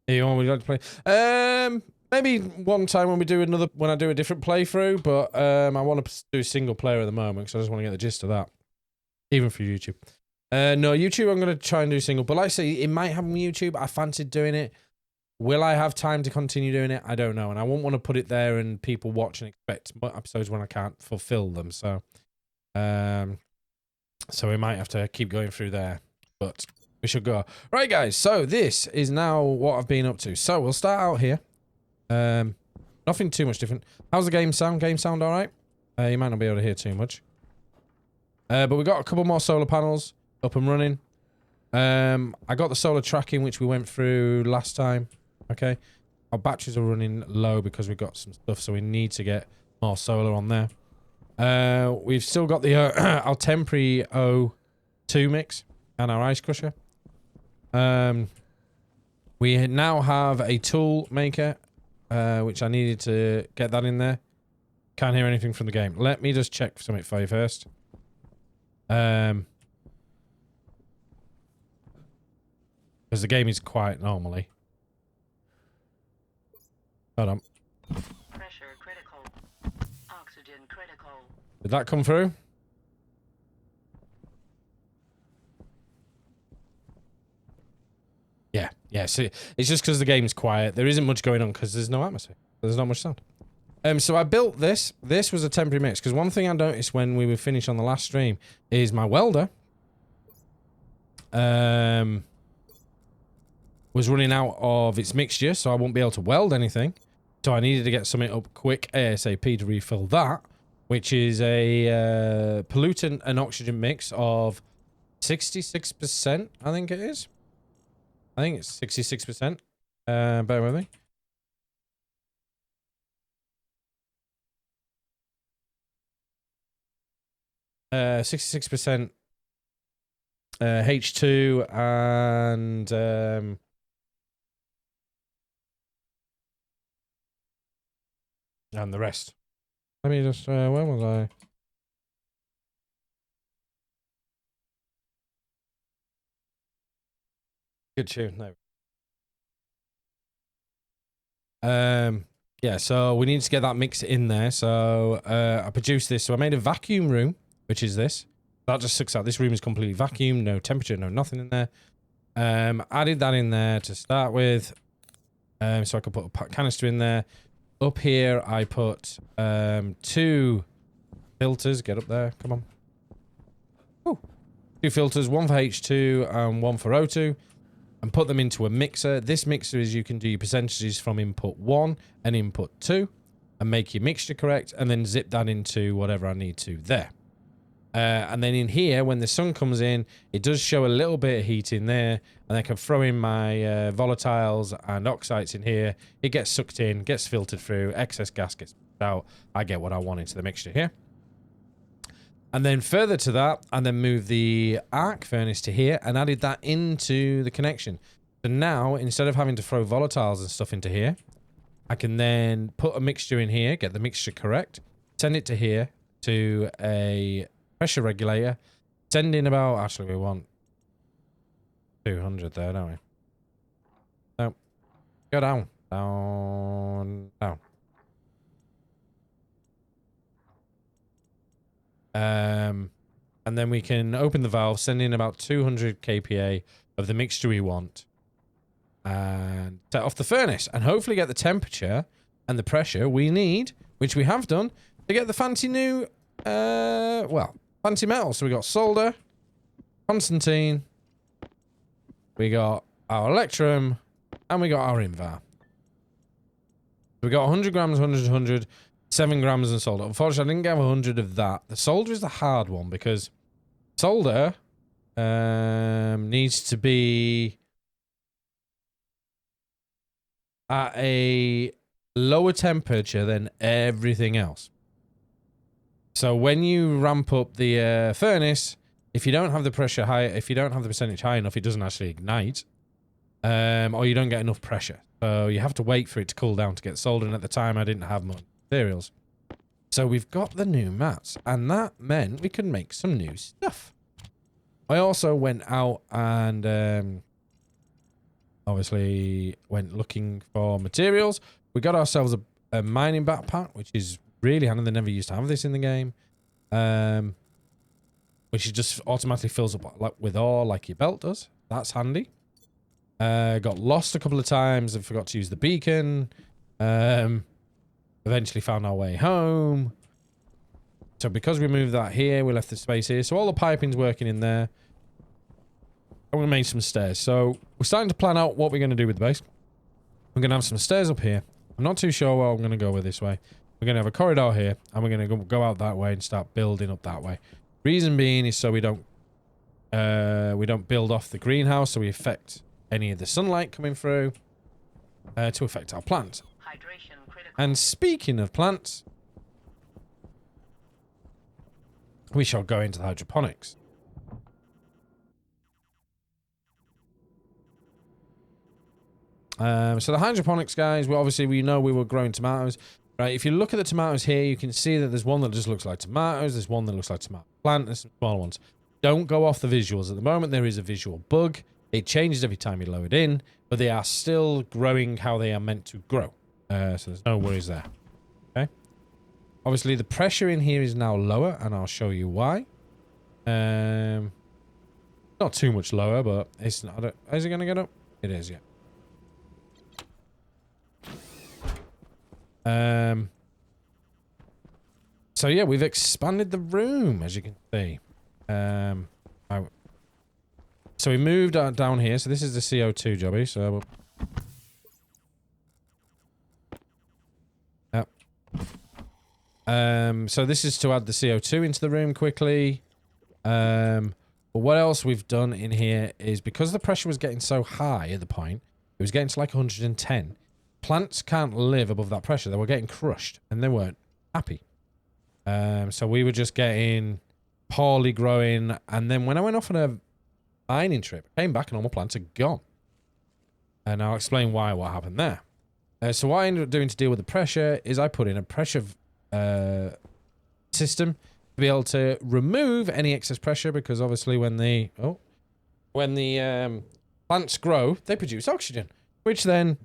You want me to play? Maybe one time when I do a different playthrough, but I want to do single player at the moment because I just want to get the gist of that, even for YouTube. No, YouTube I'm going to try and do single, but like I say, it might happen with YouTube. I fancied doing it. Will I have time to continue doing it? I don't know, and I won't want to put it there and people watch and expect episodes when I can't fulfill them. So, so we might have to keep going through there, but we should go. Right, guys. So this is now what I've been up to. So we'll start out here. Nothing too much different. How's the game sound? Game sound all right? You might not be able to hear too much. But we got a couple more solar panels up and running. I got the solar tracking, which we went through last time. Okay. Our batteries are running low because we've got some stuff, so we need to get more solar on there. We've still got the our temporary O2 mix and our ice crusher. We now have a tool maker, which I needed to get that in there. Can't hear anything from the game. Let me just check something for you first. Because the game is quiet normally. Hold on. Pressure critical. Oxygen critical. Did that come through? Yeah, see, it's just because the game's quiet. There isn't much going on because there's no atmosphere. There's not much sound. So I built this. This was a temporary mix because one thing I noticed when we were finished on the last stream is my welder was running out of its mixture, so I won't be able to weld anything. So I needed to get something up quick ASAP to refill that, which is a pollutant and oxygen mix of 66%, I think it is. I think it's 66%. Bear with me. Uh, 66% H2 and the rest. Let me just where was I? Good tune. No. Yeah, so we need to get that mix in there. So I produced this. So I made a vacuum room, which is this. That just sucks out. This room is completely vacuum, no temperature, no nothing in there. Added that in there to start with. So I could put a canister in there. Up here, I put 2 filters. Get up there. Come on. Ooh. 2 filters, one for H2 and one for O2. And put them into a mixer. This mixer is you can do your percentages from input 1 and input 2 and make your mixture correct and then zip that into whatever I need to there. And then in here, when the sun comes in, it does show a little bit of heat in there, and I can throw in my volatiles and oxides in here. It gets sucked in, gets filtered through, excess gas gets out. I get what I want into the mixture here. And then further to that, I then moved the arc furnace to here and added that into the connection. So now, instead of having to throw volatiles and stuff into here, I can then put a mixture in here, get the mixture correct, send it to here to a pressure regulator, send in about, actually we want 200 there, don't we? No. Go down. Down. Down. And then we can open the valve, send in about 200 kPa of the mixture we want, and set off the furnace, and hopefully get the temperature and the pressure we need, which we have done, to get the fancy new, well, fancy metal. So we got solder, constantine, we got our electrum, and we got our invar. We got 100 grams, 100, 7 grams of solder. Unfortunately, I didn't get 100 of that. The solder is the hard one because solder needs to be at a lower temperature than everything else. So when you ramp up the furnace, if you don't have the pressure high, if you don't have the percentage high enough, it doesn't actually ignite, or you don't get enough pressure. So you have to wait for it to cool down to get soldered. And at the time, I didn't have much materials. So we've got the new mats, and that meant we could make some new stuff. I also went out and obviously went looking for materials. We got ourselves a mining backpack, which is really handy. They never used to have this in the game. Which just automatically fills up with ore like your belt does. That's handy. Got lost a couple of times and forgot to use the beacon. Eventually found our way home. So because we moved that here, we left the space here. So all the piping's working in there. And we made some stairs. So we're starting to plan out what we're going to do with the base. We're going to have some stairs up here. I'm not too sure where I'm going to go with this way. We're going to have a corridor here. And we're going to go out that way and start building up that way. Reason being is so we don't build off the greenhouse. So we affect any of the sunlight coming through to affect our plants. Hydration critical. And speaking of plants, we shall go into the hydroponics. So the hydroponics, guys, we know we were growing tomatoes. Right, if you look at the tomatoes here, you can see that there's one that just looks like tomatoes. There's one that looks like tomato plant. There's some smaller ones. Don't go off the visuals. At the moment, there is a visual bug. It changes every time you load in, but they are still growing how they are meant to grow. So there's no worries there. Okay. Obviously, the pressure in here is now lower, and I'll show you why. Not too much lower, but it's not. Is it going to get up? It is, yeah. So yeah, we've expanded the room, as you can see. So we moved down here. So this is the CO2 jobby. So yep. So this is to add the CO2 into the room quickly. But what else we've done in here is because the pressure was getting so high at the point, it was getting to like 110. Plants can't live above that pressure. They were getting crushed and they weren't happy. So we were just getting poorly growing. And then when I went off on a mining trip, I came back and all my plants are gone. And I'll explain what happened there. So what I ended up doing to deal with the pressure is I put in a pressure system to be able to remove any excess pressure, because obviously when the plants grow, they produce oxygen, which then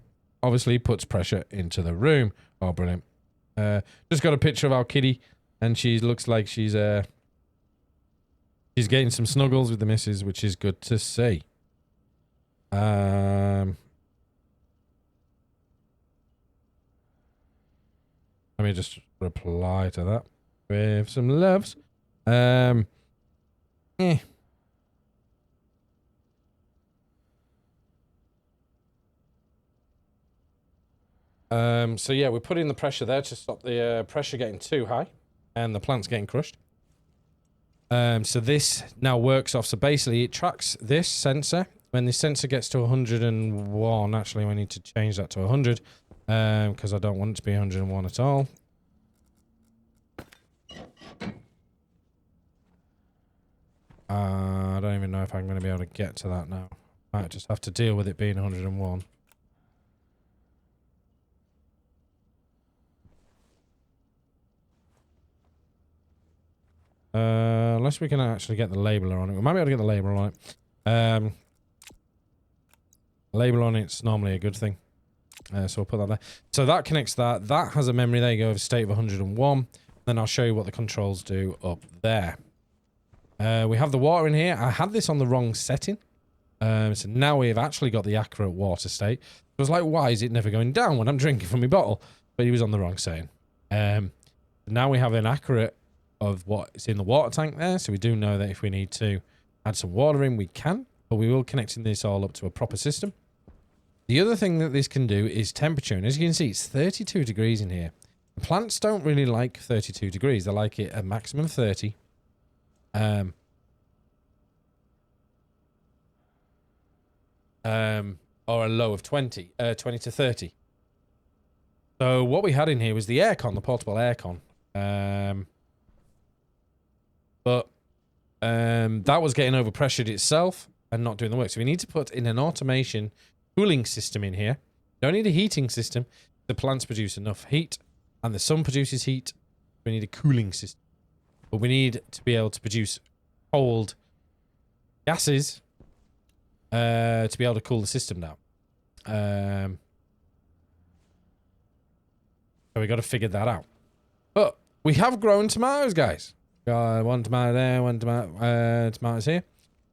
obviously puts pressure into the room. Oh, brilliant. Just got a picture of our kitty, and she looks like she's getting some snuggles with the missus, which is good to see. Let me just reply to that with some loves. So yeah, we're putting the pressure there to stop the pressure getting too high and the plant's getting crushed. So this now works off. So basically it tracks this sensor. When the sensor gets to 101, actually we need to change that to 100 because I don't want it to be 101 at all. I don't even know if I'm going to be able to get to that now. Might just have to deal with it being 101. Unless we can actually get the labeler on it. We might be able to get the labeler on it. Label on it's normally a good thing. So we'll put that there. So that connects that. That has a memory. There you go, of a state of 101. Then I'll show you what the controls do up there. We have the water in here. I had this on the wrong setting. So now we've actually got the accurate water state. I was like, why is it never going down when I'm drinking from my bottle? But he was on the wrong setting. Now we have an accurate of what's in the water tank there. So we do know that if we need to add some water in, we can. But we will connect this all up to a proper system. The other thing that this can do is temperature. And as you can see, it's 32 degrees in here. Plants don't really like 32 degrees. They like it a maximum of 30. Or a low of 20 to 30. So what we had in here was the aircon, the portable aircon. But that was getting overpressured itself and not doing the work. So we need to put in an automation cooling system in here. Don't need a heating system. The plants produce enough heat and the sun produces heat. We need a cooling system. But we need to be able to produce cold gases to be able to cool the system down. So we got to figure that out. But we have grown tomatoes, guys. Got one tomato there, one tomato, tomatoes here.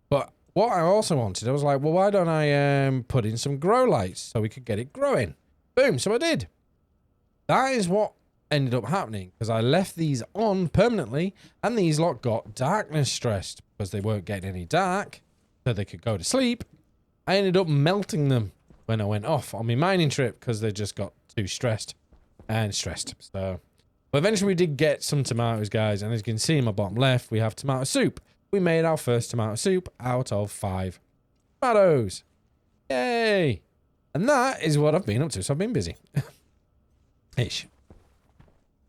But what I also wanted, I was like, well, why don't I put in some grow lights so we could get it growing? Boom, so I did. That is what ended up happening, because I left these on permanently, and these lot got darkness stressed because they weren't getting any dark, so they could go to sleep. I ended up melting them when I went off on my mining trip because they just got too stressed. So, but eventually we did get some tomatoes, guys, and as you can see in my bottom left, we have tomato soup. We made our first tomato soup out of 5 tomatoes. Yay! And that is what I've been up to, so I've been busy. Ish.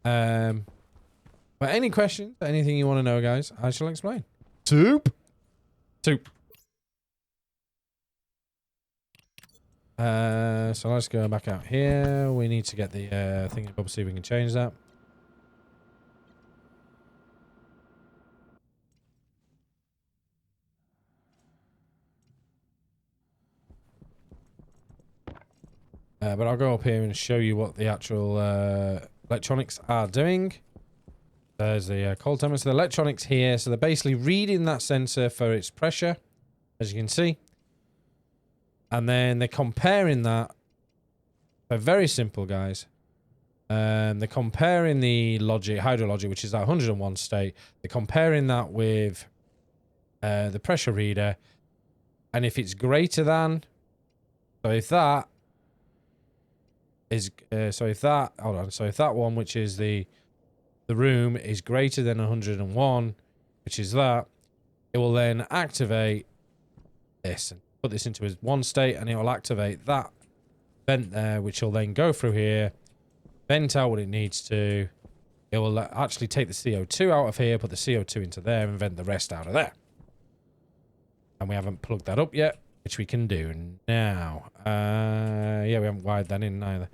But any questions, anything you want to know, guys, I shall explain. Soup! Soup. So let's go back out here. We need to get the thing up, see if we can change that. But I'll go up here and show you what the actual electronics are doing. There's the cold temperature. So the electronics here, so they're basically reading that sensor for its pressure, as you can see. And then they're comparing that. They're very simple, guys. They're comparing the logic, hydrologic, which is that 101 state. They're comparing that with the pressure reader. And if it's greater than, so if that is, hold on. So if that one, which is the room, is greater than 101, which is that, it will then activate this and put this into one state, and it will activate that vent there, which will then go through here, vent out what it needs to. It will actually take the CO2 out of here, put the CO2 into there, and vent the rest out of there. And we haven't plugged that up yet, which we can do now. Yeah, we haven't wired that in either.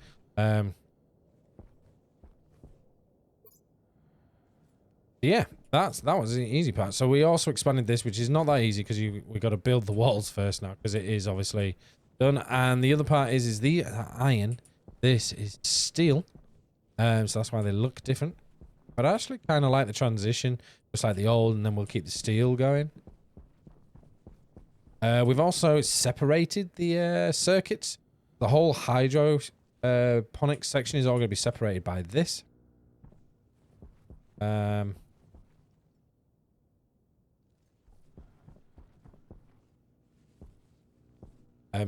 Yeah, that was the easy part. So we also expanded this, which is not that easy because we got to build the walls first now, because it is obviously done. And the other part is the iron. This is steel. So that's why they look different. But I actually kind of like the transition, just like the old, and then we'll keep the steel going. We've also separated the circuits. The whole hydroponics section is all going to be separated by this.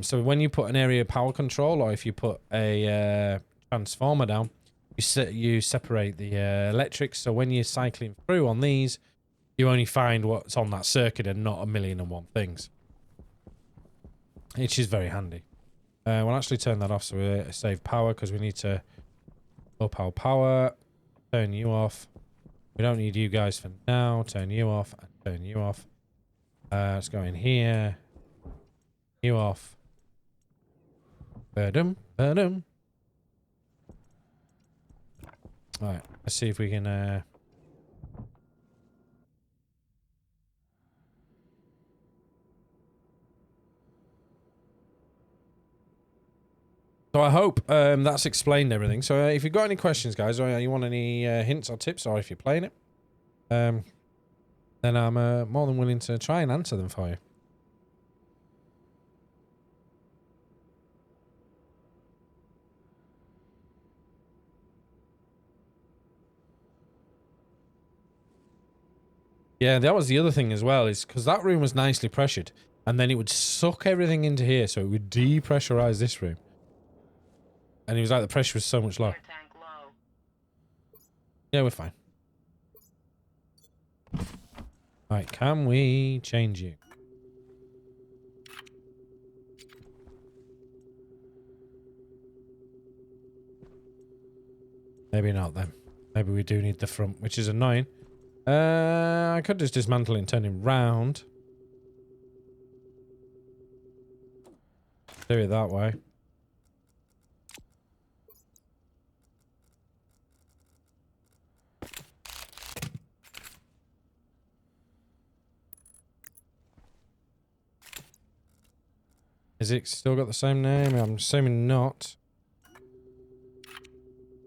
So when you put an area power control, or if you put a transformer down, you separate the electrics. So when you're cycling through on these, you only find what's on that circuit and not 1,000,001 things, which is very handy. We'll actually turn that off so we save power, because we need to up our power, turn you off. We don't need you guys for now. Turn you off and turn you off. Let's go in here. You off. Ba-dum, ba-dum. Alright, let's see if we can So I hope that's explained everything. So if you've got any questions, guys, or you want any hints or tips, or if you're playing it, then I'm more than willing to try and answer them for you. Yeah, that was the other thing as well, is because that room was nicely pressured, and then it would suck everything into here, so it would depressurize this room. And it was like the pressure was so much lower. Tank low. Yeah, we're fine. Right, can we change you? Maybe not then. Maybe we do need the front, which is annoying. I could just dismantle it and turn him round. Do it that way. Has it still got the same name? I'm assuming not.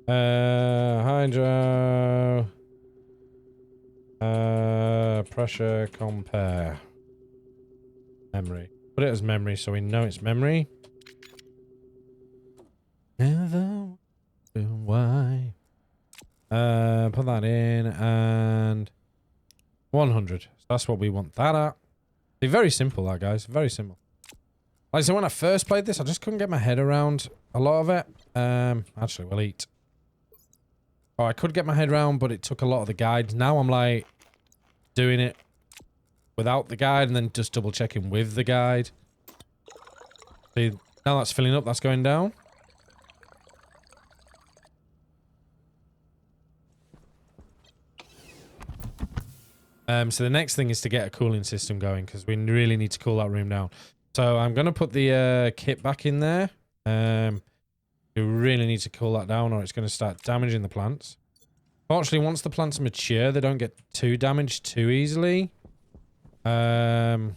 Hydro. Pressure compare. Memory. Put it as memory so we know it's memory. Never wonder why. Put that in and 100. So that's what we want that at. Be very simple, that guys. Very simple. Like I said, when I first played this, I just couldn't get my head around a lot of it. Actually, we'll eat. Oh, I could get my head around, but it took a lot of the guides. Now I'm like doing it without the guide and then just double checking with the guide. See, now that's filling up, that's going down. So the next thing is to get a cooling system going because we really need to cool that room down. So I'm going to put the kit back in there. We really need to cool that down or it's going to start damaging the plants. Fortunately, once the plants mature, they don't get too damaged too easily. Oh,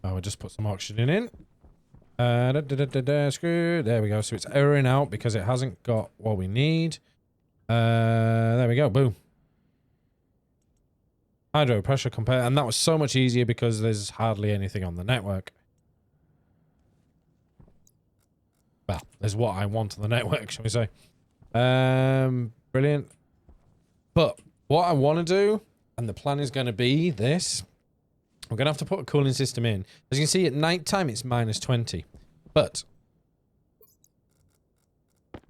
we'll just put some oxygen in. Screw. There we go. So it's erroring out because it hasn't got what we need. There we go. Boom. Hydro pressure compare. And that was so much easier because there's hardly anything on the network. Well, there's what I want on the network, shall we say. Brilliant. But what I want to do, and the plan is going to be this. I'm going to have to put a cooling system in. As you can see, at night time, it's -20. But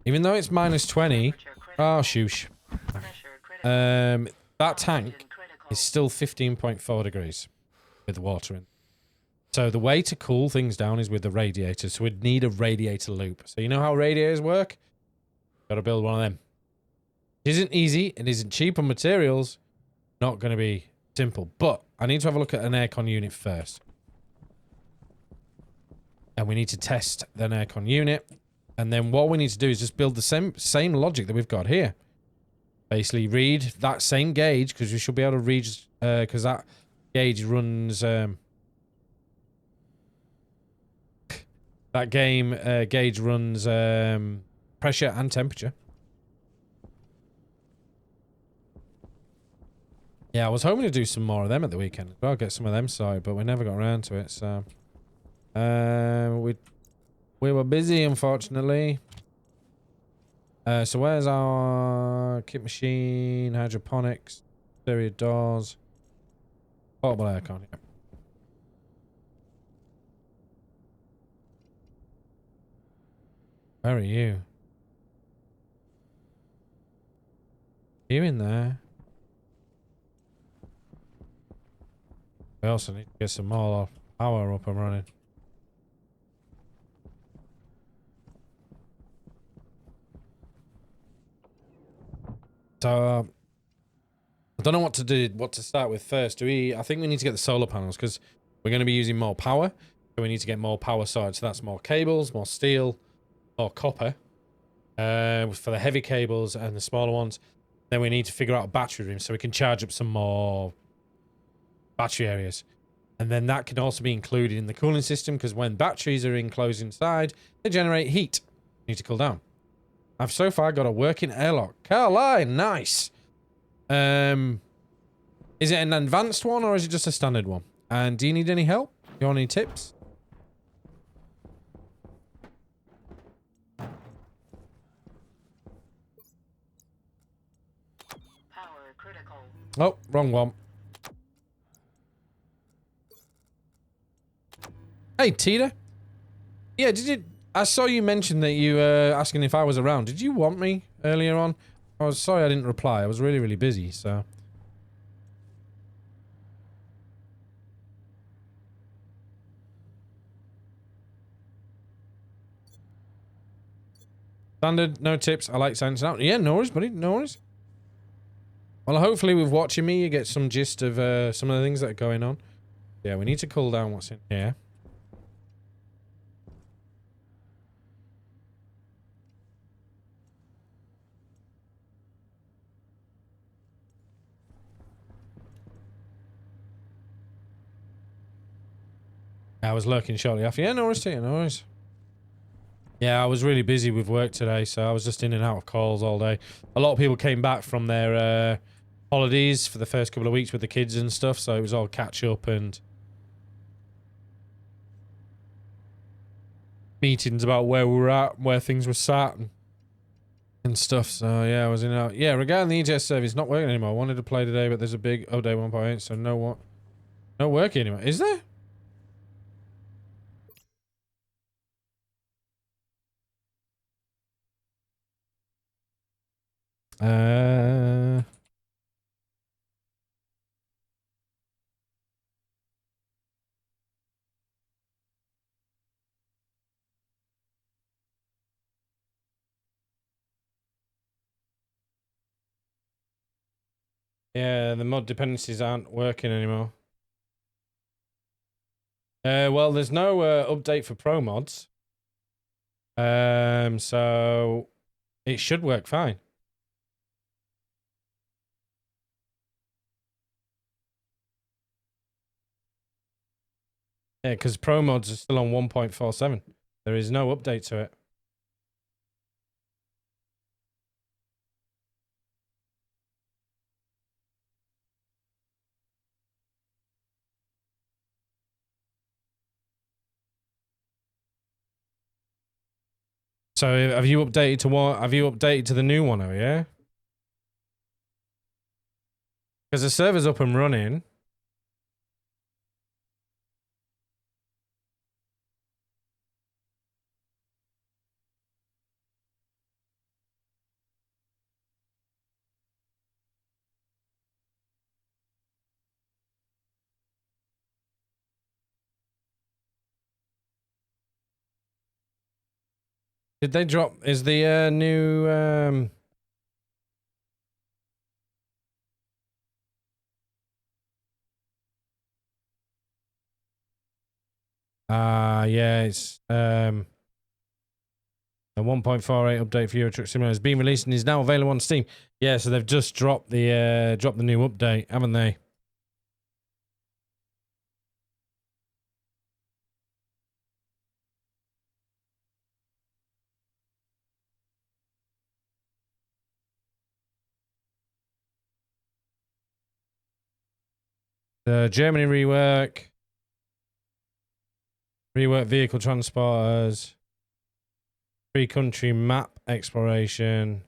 even though it's -20... Oh, shoosh. That tank is still 15.4 degrees with water in. So the way to cool things down is with the radiator. So we'd need a radiator loop. So you know how radiators work? Got to build one of them. It isn't easy. It isn't cheap on materials. Not going to be simple. But I need to have a look at an aircon unit first. And we need to test an aircon unit. And then what we need to do is just build the same logic that we've got here. Basically read that same gauge because we should be able to read because that gauge runs gauge runs pressure and temperature. Yeah, I was hoping to do some more of them at the weekend. I'll get some of them started, but we never got around to it. So we were busy, unfortunately. So where's our kit machine, hydroponics, exterior doors, portable aircon? Yeah. Where are you? Are you in there? We also need to get some more power up and running. So I don't know what to do, what to start with first. I think we need to get the solar panels because we're going to be using more power. So we need to get more power sorted. So that's more cables, more steel, more copper for the heavy cables and the smaller ones. Then we need to figure out a battery room so we can charge up some more battery areas. And then that can also be included in the cooling system because when batteries are enclosed inside, they generate heat. Need to cool down. I've so far got a working airlock. Caroline, nice. Is it an advanced one or is it just a standard one? And do you need any help? You want any tips? Power critical. Oh, wrong one. Hey, Tita. Yeah, did you... I saw you mention that you were asking if I was around. Did you want me earlier on? I was sorry I didn't reply. I was really, really busy, so... Standard, no tips. I like science out. Yeah, no worries, buddy. No worries. Well, hopefully with watching me, you get some gist of some of the things that are going on. Yeah, we need to cool down what's in here. I was lurking shortly after. Yeah, no worries, no worries. Yeah, I was really busy with work today, so I was just in and out of calls all day. A lot of people came back from their holidays for the first couple of weeks with the kids and stuff, so it was all catch up and meetings about where we were at, where things were sat and stuff. So yeah, I was in and out. Yeah, regarding the EJS service, not working anymore. I wanted to play today, but there's a big update 1.8, so no working anymore. Is there? Uh, yeah, the mod dependencies aren't working anymore. Well, there's no update for pro mods. So it should work fine. Yeah, because pro mods are still on 1.47. There is no update to it. So have you updated to what? Have you updated to the new one? Oh yeah. Because the server's up and running. Did they drop? Is the new yeah, it's a 1.48 update for Euro Truck Simulator has been released and is now available on Steam. Yeah, so they've just dropped the new update, haven't they? The Germany rework vehicle transporters, free country map exploration.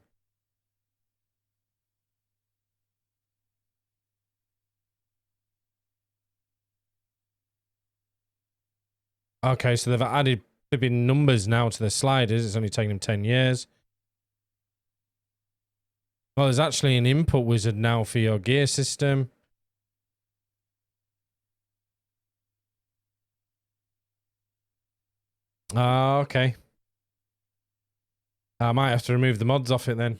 Okay, so they've added flipping numbers now to the sliders. It's only taken them 10 years. Well, there's actually an input wizard now for your gear system. Ah, okay. I might have to remove the mods off it then.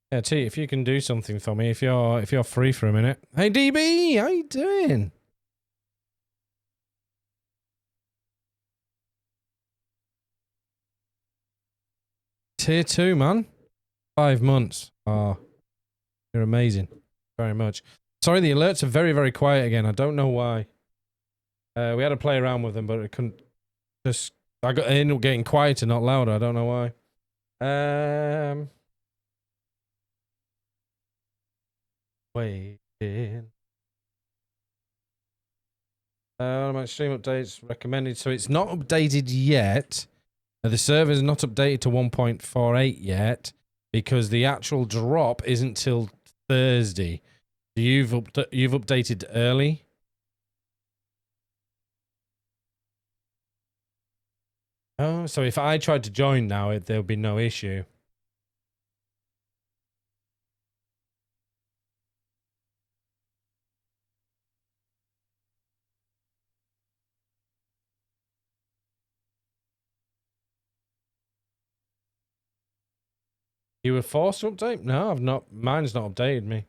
Yeah, T, if you can do something for me, if you're free for a minute. Hey DB, how you doing? Tier 2, man. 5 months. Oh, you're amazing. Very much. Sorry, the alerts are very, very quiet again. I don't know why. We had to play around with them, but it couldn't just... I ended up getting quieter, not louder. I don't know why. Waiting. My stream updates recommended. So it's not updated yet. The server's not updated to 1.48 yet because the actual drop isn't till Thursday. You've updated early. Oh, so if I tried to join now, there'll be no issue. You were forced to update? No, I've not. Mine's not updated me.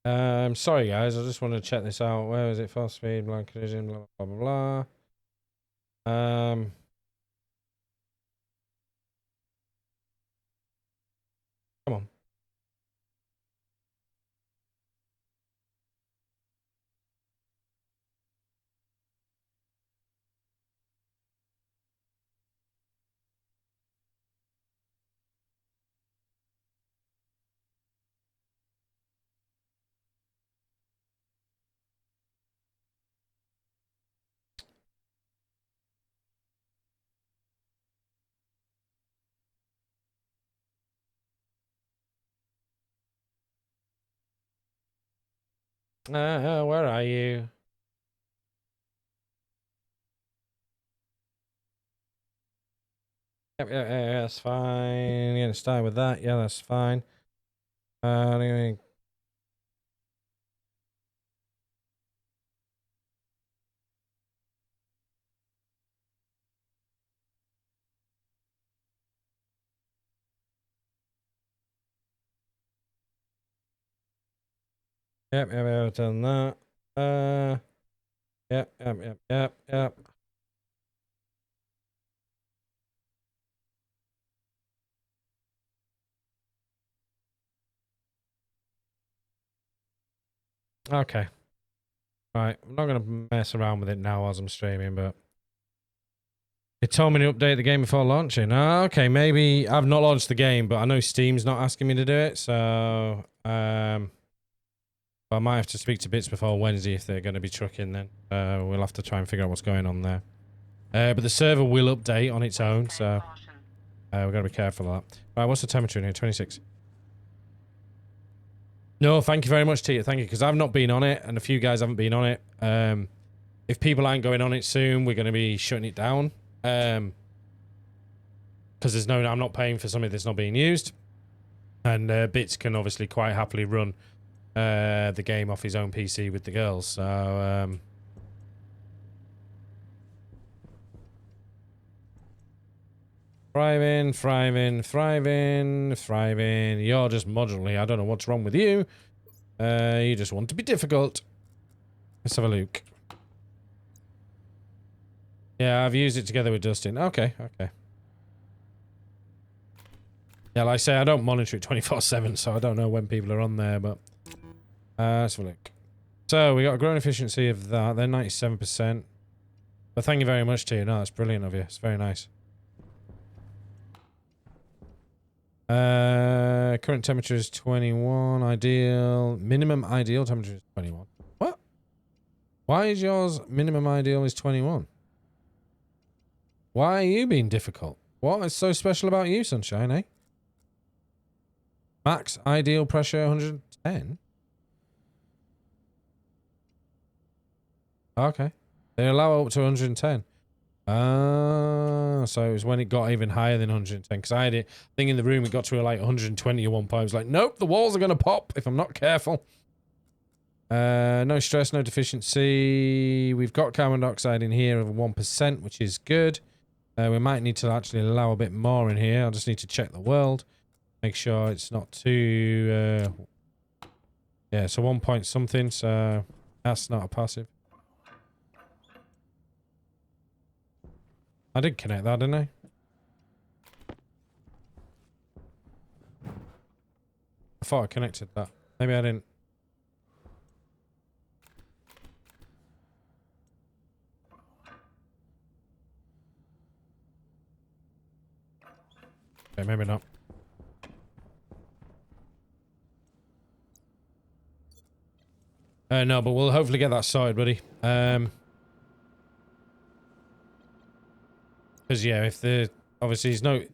Sorry guys, I just want to check this out. Where is it? Fast speed, blank collision, blah blah blah blah. Come on. Where are you? Yep, yeah, that's fine. Gonna start with that. Yeah, that's fine. Anyway. Yep, I've done that. Yep. Okay. Right, I'm not gonna mess around with it now as I'm streaming, but it told me to update the game before launching. Okay, maybe I've not launched the game, but I know Steam's not asking me to do it, so I might have to speak to Bits before Wednesday if they're going to be trucking. Then we'll have to try and figure out what's going on there. But the server will update on its own, so we've got to be careful of that. Right, what's the temperature in here? 26. No, thank you very much, Tia. Thank you, because I've not been on it, and a few guys haven't been on it. If people aren't going on it soon, we're going to be shutting it down. Because I'm not paying for something that's not being used. And Bits can obviously quite happily run the game off his own PC with the girls. So, thriving. You're just moderately. I don't know what's wrong with you. You just want to be difficult. Let's have a look. Yeah, I've used it together with Dustin. Okay. Yeah, like I say, I don't monitor it 24/7, so I don't know when people are on there, but let's have a look. So we got a growing efficiency of that. They're 97%. But thank you very much to you. No, that's brilliant of you. It's very nice. Current temperature is 21. Ideal. Minimum ideal temperature is 21. What? Why is yours minimum ideal is 21? Why are you being difficult? What is so special about you, Sunshine, eh? Max ideal pressure 110? Okay. They allow up to 110. So it was when it got even higher than 110. Because I had it, I think in the room it got to like 120 at one point. I was like, nope, the walls are going to pop if I'm not careful. No stress, no deficiency. We've got carbon dioxide in here of 1%, which is good. We might need to actually allow a bit more in here. I just need to check the world. Make sure it's not too... yeah, so 1 point something, so that's not a passive. I did connect that, didn't I? I thought I connected that. Maybe I didn't. Okay, maybe not. No, but we'll hopefully get that sorted, buddy. Because yeah, if the obviously it's no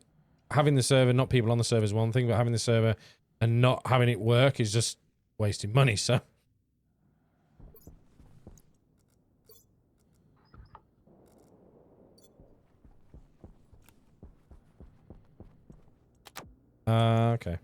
having the server, not people on the server is one thing, but having the server and not having it work is just wasting money. So. Okay.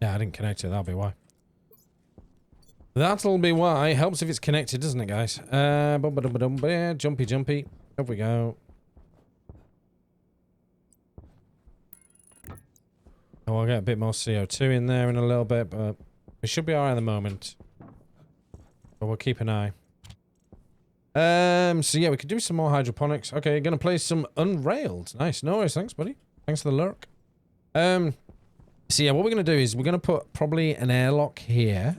Yeah, I didn't connect it. That'll be why. That'll be why. It helps if it's connected, doesn't it, guys? Jumpy, jumpy. Up we go. Oh, I'll get a bit more CO2 in there in a little bit, but we should be alright at the moment. But we'll keep an eye. So yeah, we could do some more hydroponics. Okay, gonna play some Unrailed. Nice. No worries, thanks, buddy. Thanks for the lurk. So yeah, what we're gonna do is we're gonna put probably an airlock here.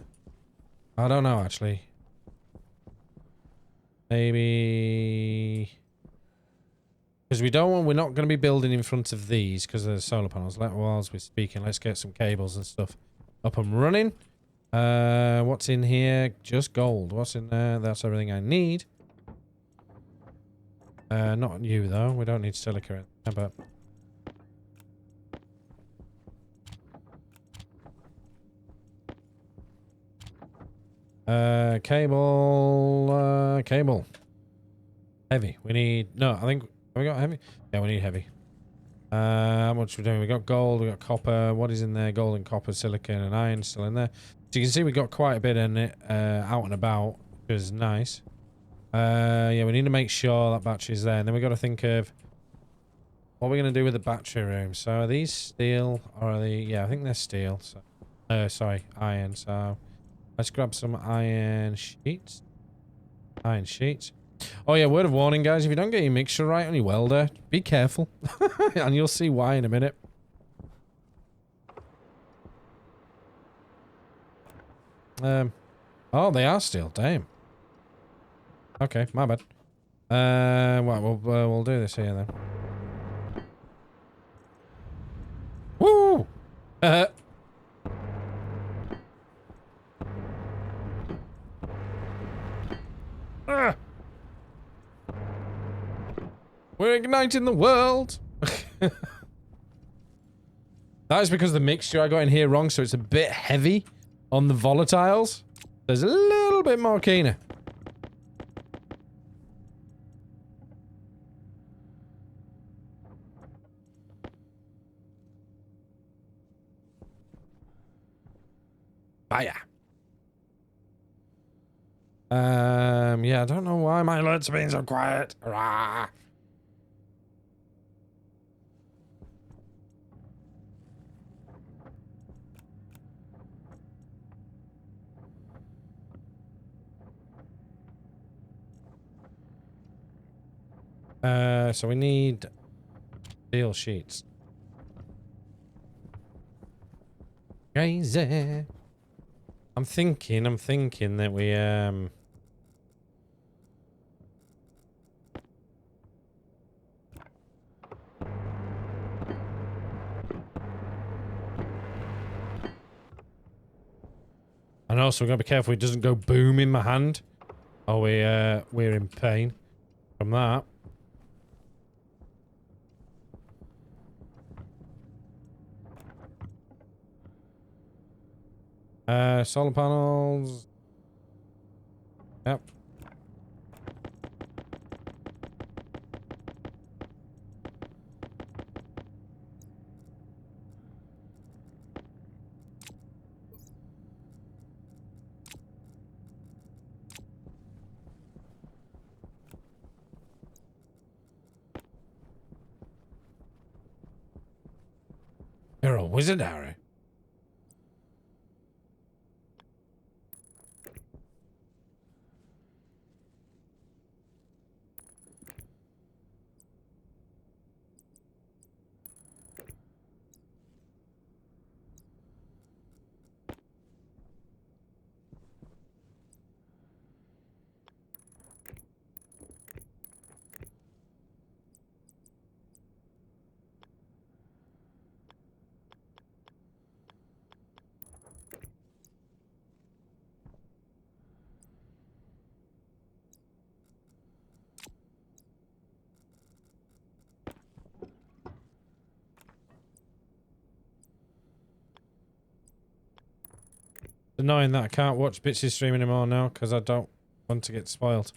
I don't know, actually. Maybe... Because we're not going to be building in front of these because of the solar panels. Whilst we're speaking, let's get some cables and stuff up and running. What's in here? Just gold. What's in there? That's everything I need. Not you, though. We don't need silica in there, but... cable. Heavy. We need... No, I think... Have we got heavy? Yeah, we need heavy. How much we're doing? We got gold, we got copper. What is in there? Gold and copper, silicon and iron still in there. So you can see we got quite a bit in it, out and about, which is nice. Yeah, we need to make sure that battery's there. And then we got to think of what we're going to do with the battery room. So are these steel or are they... Yeah, I think they're steel. So, sorry, iron. So let's grab some iron sheets. Iron sheets. Oh yeah, word of warning, guys. If you don't get your mixture right on your welder, be careful. And you'll see why in a minute. Oh, they are steel. Damn. Okay, my bad. Well, we'll do this here then. Woo! We're igniting the world! That is because the mixture I got in here wrong, so it's a bit heavy on the volatiles. There's a little bit more keener. Fire. Yeah, I don't know why my alerts are being so quiet. Rah. So we need steel sheets. Crazy. I'm thinking that we, and also we're gonna be careful it doesn't go boom in my hand. Oh, we're in pain from that. Solar panels. Yep. You're a wizard, Harry. Annoying that I can't watch Bits's stream anymore now because I don't want to get spoiled.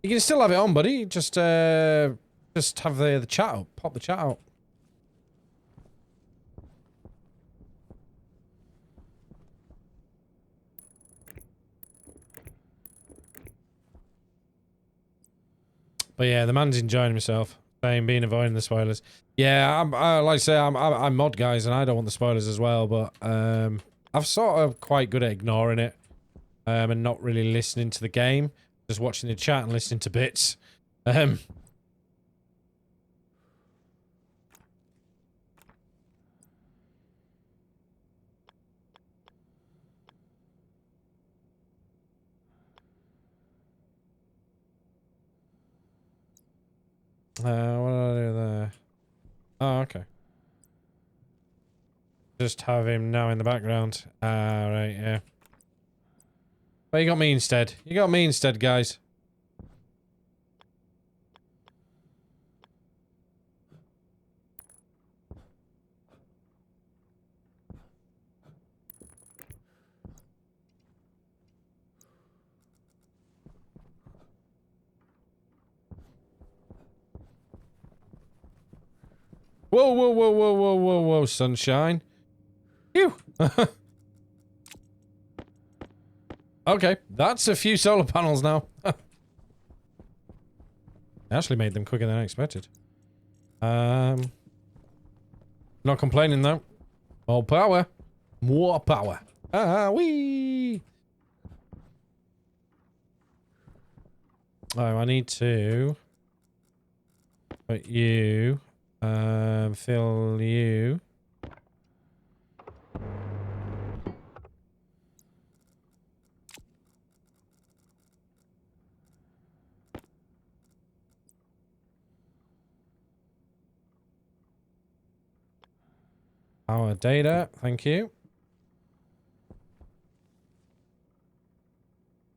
You can still have it on, buddy. Just have the chat up. Pop the chat out. But yeah, the man's enjoying himself. Saying, being avoiding the spoilers. Yeah, like I say, I'm mod guys, and I don't want the spoilers as well. But I've sort of quite good at ignoring it, and not really listening to the game, just watching the chat and listening to bits. What did I do there? Oh, okay. Just have him now in the background. Ah, right, yeah. But you got me instead. You got me instead, guys. Whoa, whoa, whoa, whoa, whoa, whoa, whoa, sunshine. Phew. Okay, that's a few solar panels now. I actually made them quicker than I expected. Not complaining though. More power. More power. Ah, wee. Oh, I need to put you, fill you. Our data, thank you.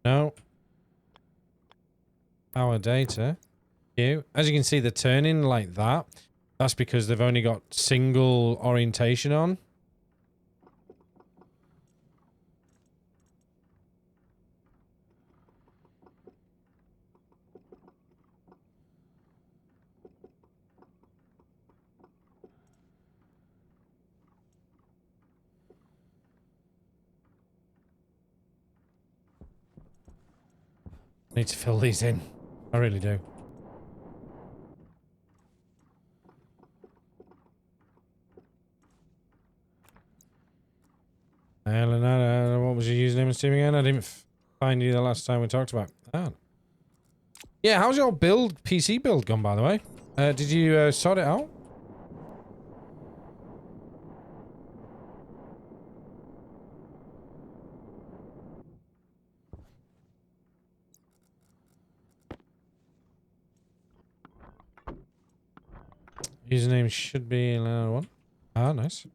No. Our data. You. As you can see, they're turning like that. That's because they've only got single orientation on. I need to fill these in. I really do. What was your username and Steam again? I didn't find you the last time we talked about. Ah. Yeah, how's your PC build gone, by the way? Did you sort it out? Username should be another one. Ah, nice.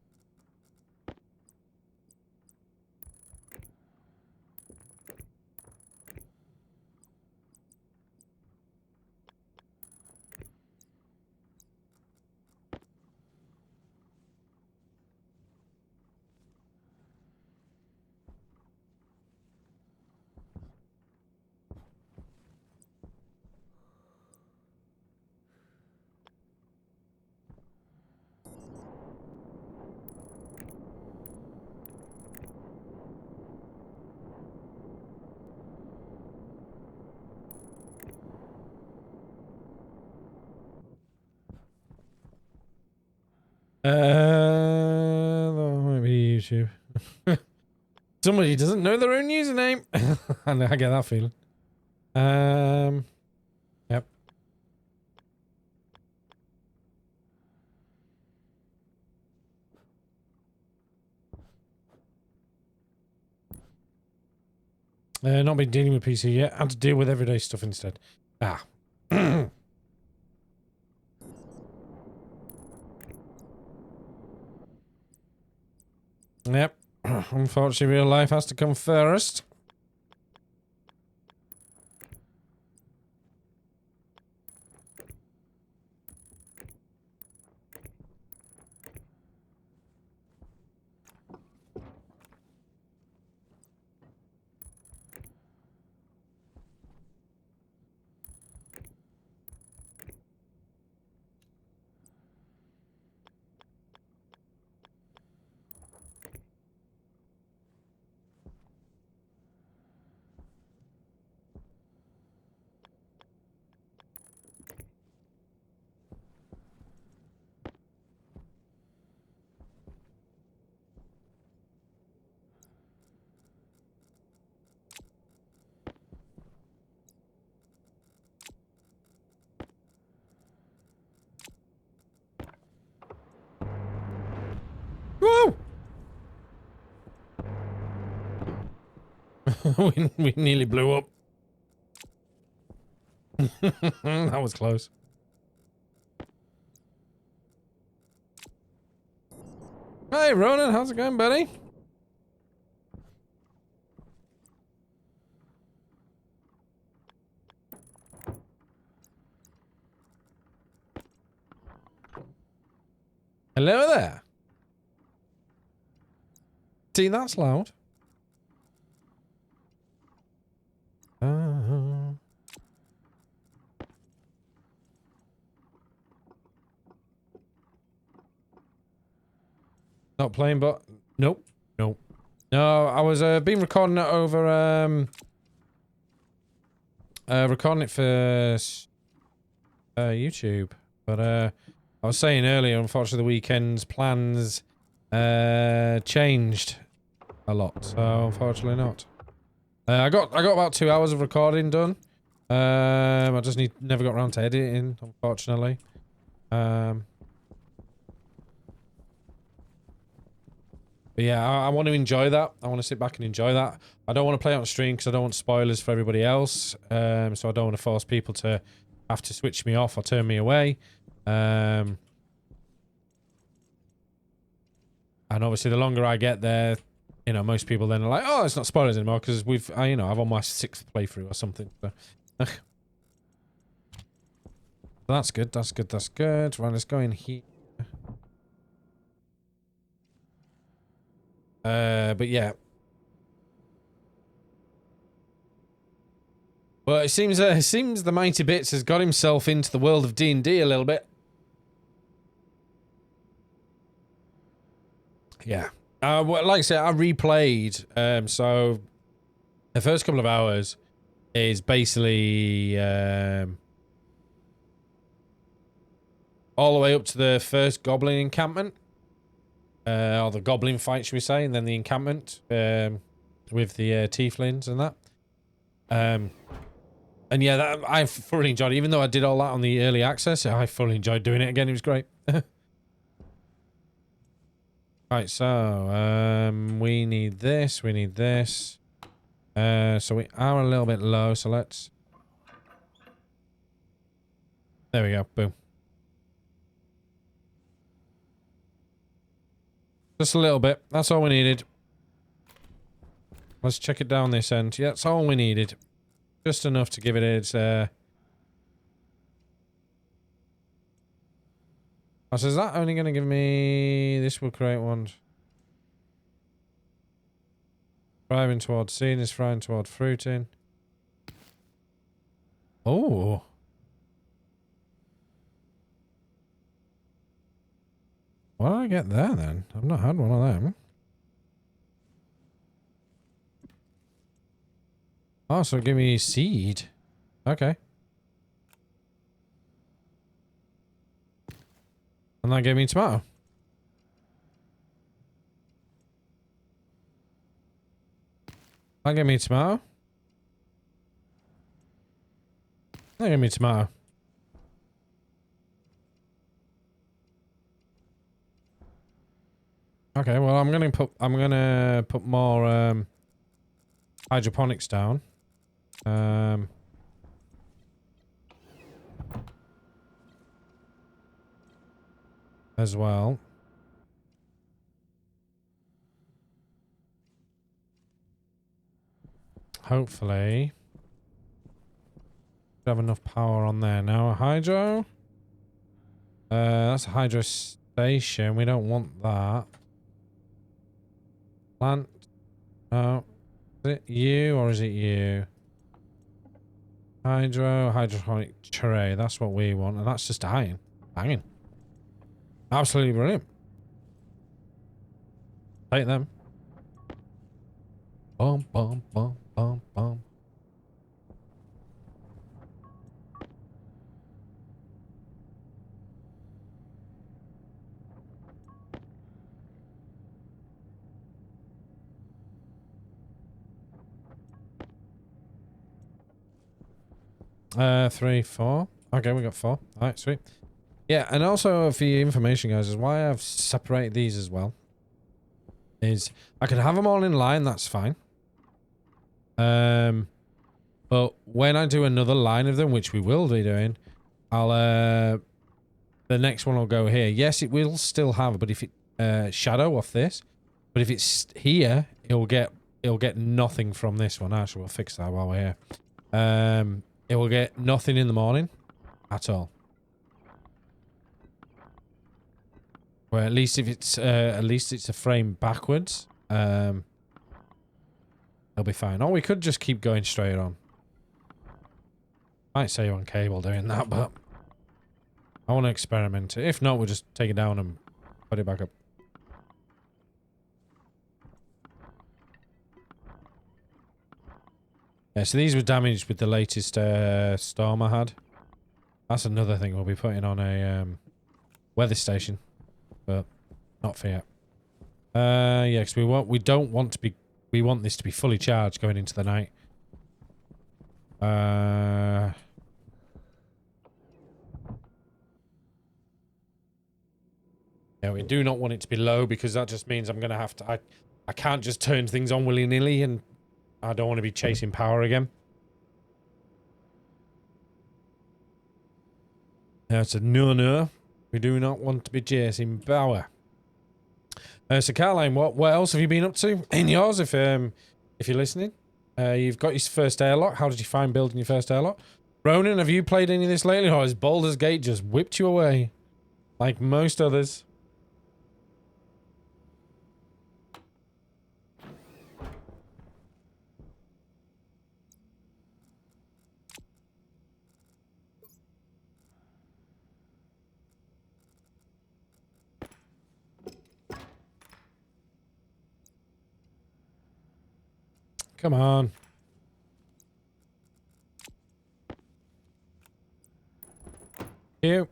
That might be YouTube. Somebody doesn't know their own username. I get that feeling. Yep. Not been dealing with PC yet. Had to deal with everyday stuff instead. Ah. Yep. Unfortunately, real life has to come first. we nearly blew up. That was close. Hey, Ronan, how's it going, buddy? Hello there. See, that's loud. Not playing, but nope, nope. No, I was been recording it over recording it for YouTube, but I was saying earlier, unfortunately, the weekend's plans changed a lot, so unfortunately not. I got about 2 hours of recording done. I just never got around to editing, unfortunately. But yeah, I want to enjoy that. I want to sit back and enjoy that. I don't want to play on stream because I don't want spoilers for everybody else. So I don't want to force people to have to switch me off or turn me away. And obviously, the longer I get there, you know, most people then are like, "Oh, it's not spoilers anymore," because I'm on my 6th playthrough or something. So. That's good. That's good. That's good. Right, let's go in here. But yeah. Well, it seems the Mighty Bits has got himself into the world of D&D a little bit. Yeah. Well, like I said, I replayed. So the first couple of hours is basically all the way up to the first goblin encampment. Or the goblin fight, should we say, and then the encampment with the tieflings and that. And yeah, that I thoroughly enjoyed it. Even though I did all that on the early access, I thoroughly enjoyed doing it again. It was great. Right, so we need this. We need this. So we are a little bit low. So let's. There we go. Boom. Just a little bit. That's all we needed. Let's check it down this end. Yeah, that's all we needed. Just enough to give it its... Oh, so is that only going to give me... This will create one. Thriving towards seed is thriving toward fruiting. Oh. What did I get there then? I've not had one of them. Oh, so give me seed. Okay. And that gave me tomato. That gave me tomato. That gave me tomato. Okay, well I'm gonna put more hydroponics down. As well. Hopefully. Have enough power on there. Now a hydro. That's a hydro station. We don't want that. Plant. No. Is it you or is it you? Hydroponic tray. That's what we want. And that's just dying. Banging. Absolutely brilliant. Take them. Bum, bum, bum, bum, bum. Three, four. Okay, we got 4. Alright, sweet. Yeah, and also for your information, guys, is why I've separated these as well. Is I could have them all in line, that's fine. But when I do another line of them, which we will be doing, I'll the next one will go here. Yes, it will still have, but if it shadow off this, but if it's here, it'll get nothing from this one. Actually, we'll fix that while we're here. It will get nothing in the morning at all. Well, at least if it's a frame backwards, it'll be fine. Or we could just keep going straight on. Might say on cable doing that, but I want to experiment it. If not, we'll just take it down and put it back up. Yeah, so these were damaged with the latest storm I had. That's another thing we'll be putting on a weather station, but not for yet. Yeah, because we want this to be fully charged going into the night. Yeah, we do not want it to be low because that just means I'm gonna have to. I can't just turn things on willy-nilly, and I don't want to be chasing power again. That's a no. We do not want to be chasing power. So Caroline, what else have you been up to in yours? If you're listening, you've got your first airlock. How did you find building your first airlock? Ronan, have you played any of this lately, or has Baldur's Gate just whipped you away like most others? Come on. You.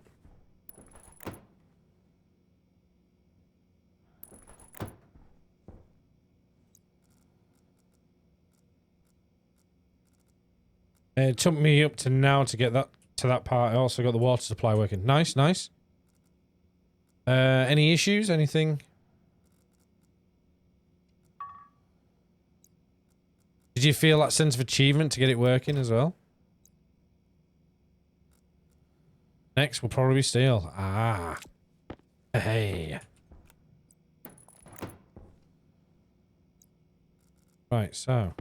It took me up to now to get to that part. I also got the water supply working. Nice, nice. Any issues? Anything? Did you feel that sense of achievement to get it working as well? Next will probably be steel. Ah. Hey. Right, so.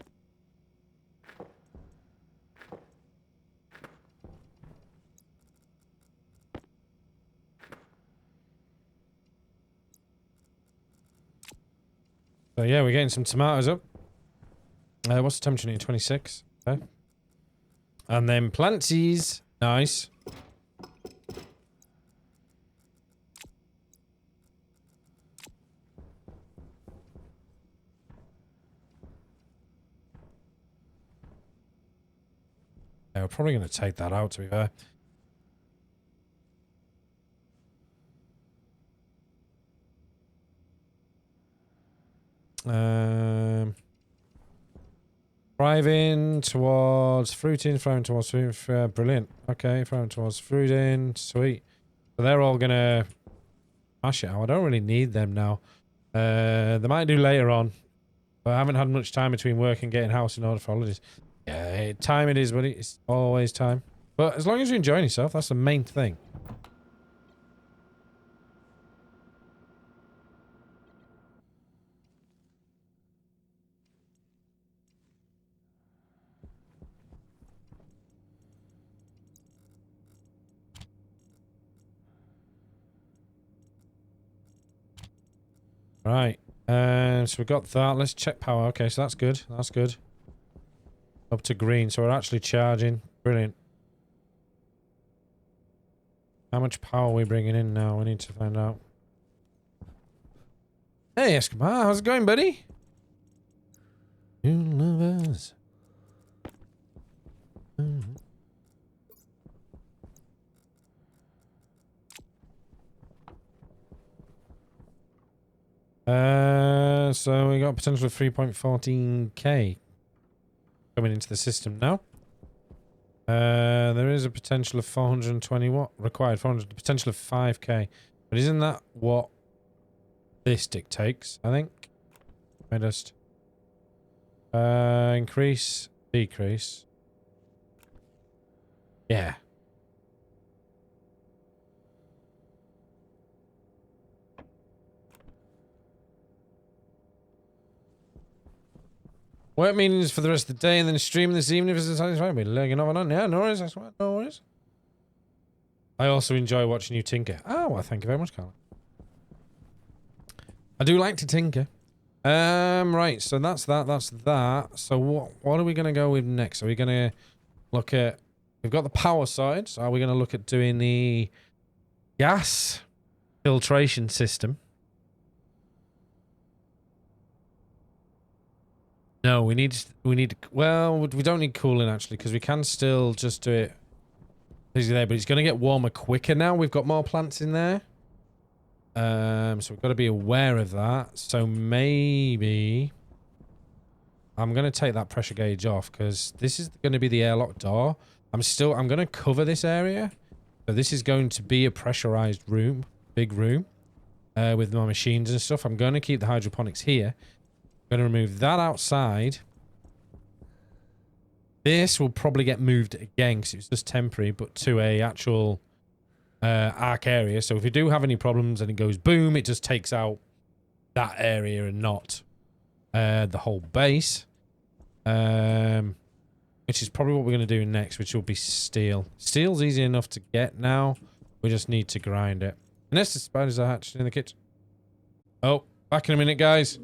So yeah, we're getting some tomatoes up. What's the temperature? 26. Okay. And then planties. Nice. Yeah, we're probably going to take that out, to be fair. Thriving towards fruiting, thriving towards fruit. Brilliant. Okay, thriving towards fruiting. Sweet. So they're all going to mash it out. I don't really need them now. They might do later on. But I haven't had much time between work and getting house in order for holidays. Yeah, time it is, buddy. It's always time. But as long as you're enjoying yourself, that's the main thing. Right. So we've got that. Let's check power. Okay, so that's good. That's good. Up to green. So we're actually charging. Brilliant. How much power are we bringing in now? We need to find out. Hey, Escobar. How's it going, buddy? You lovers. So we got a potential of 3.14k coming into the system now. There is a potential of 420 watt required, 400, potential of 5k. But isn't that what this dictates, I think? I just... Increase, decrease. Yeah. Work meetings for the rest of the day and then stream this evening if it's satisfying. We're lurking off and on. Yeah, no worries. That's right. No worries. I also enjoy watching you tinker. Oh, well, thank you very much, Carl. I do like to tinker. Right. So that's that. That's that. So what are we gonna go with next? Are we gonna look at? We've got the power side. So are we gonna look at doing the gas filtration system? No, we need, well, we don't need cooling actually, because we can still just do it physically there, but it's going to get warmer quicker now. We've got more plants in there. So we've got to be aware of that. So maybe I'm going to take that pressure gauge off because this is going to be the airlock door. I'm going to cover this area. So this is going to be a pressurized room, big room, with my machines and stuff. I'm going to keep the hydroponics here. I'm going to remove that outside. This will probably get moved again because it's just temporary, but to a actual arc area. So if we do have any problems and it goes boom, it just takes out that area and not the whole base. Which is probably what we're going to do next, which will be steel. Steel's easy enough to get now. We just need to grind it. Unless the spiders are hatched in the kitchen. Oh, back in a minute, guys.